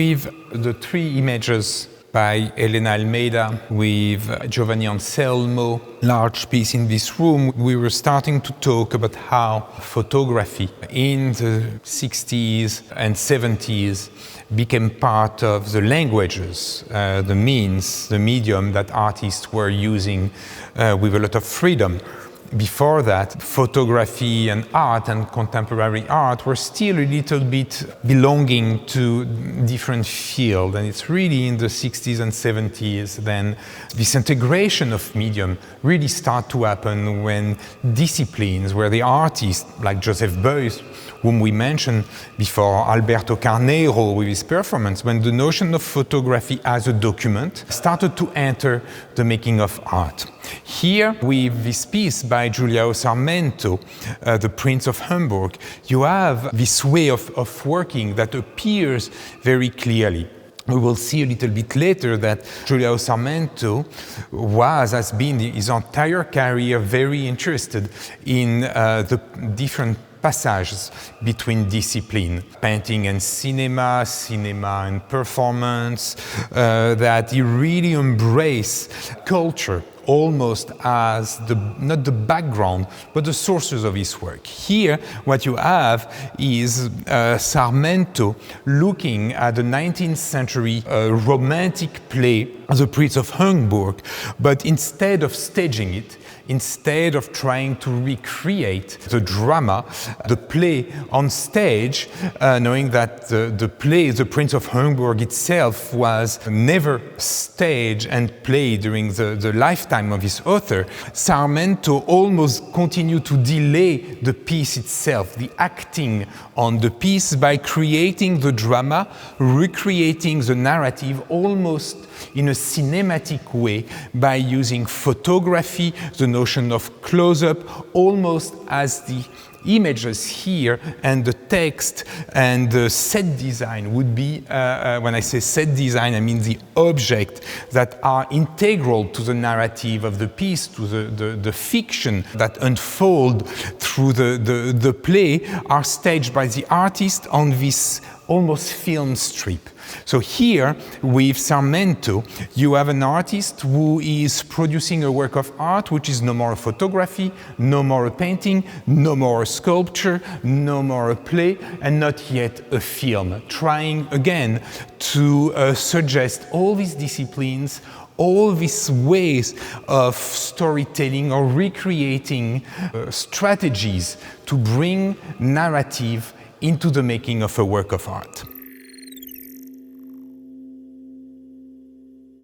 With the three images by Elena Almeida, with Giovanni Anselmo, large piece in this room, we were starting to talk about how photography in the 60s and 70s became part of the languages, the means, the medium that artists were using with a lot of freedom. Before that, photography and art and contemporary art were still a little bit belonging to different fields. And it's really in the 60s and 70s then this integration of medium really start to happen when disciplines, where the artists like Joseph Beuys, whom we mentioned before, Alberto Carneiro with his performance, when the notion of photography as a document started to enter the making of art. Here, with this piece by Julião Sarmento, The Prince of Hamburg, you have this way of working that appears very clearly. We will see a little bit later that Julião Sarmento has been his entire career very interested in the different passages between discipline, painting and cinema, cinema and performance, that he really embraced culture almost as not the background, but the sources of his work. Here, what you have is Sarmento looking at the 19th century romantic play, The Prince of Hamburg, but instead of staging it, instead of trying to recreate the drama, the play on stage, knowing that the play, The Prince of Hamburg itself, was never staged and played during the lifetime of his author, Sarmento almost continued to delay the piece itself, the acting on the piece, by creating the drama, recreating the narrative almost in a cinematic way by using photography, the notion of close-up, almost as the images here and the text and the set design would be, when I say set design, I mean the objects that are integral to the narrative of the piece, to the fiction that unfold through the play, are staged by the artist on this almost film strip. So here, with Sarmento, you have an artist who is producing a work of art which is no more a photography, no more a painting, no more a sculpture, no more a play, and not yet a film, trying again to suggest all these disciplines, all these ways of storytelling or recreating strategies to bring narrative into the making of a work of art.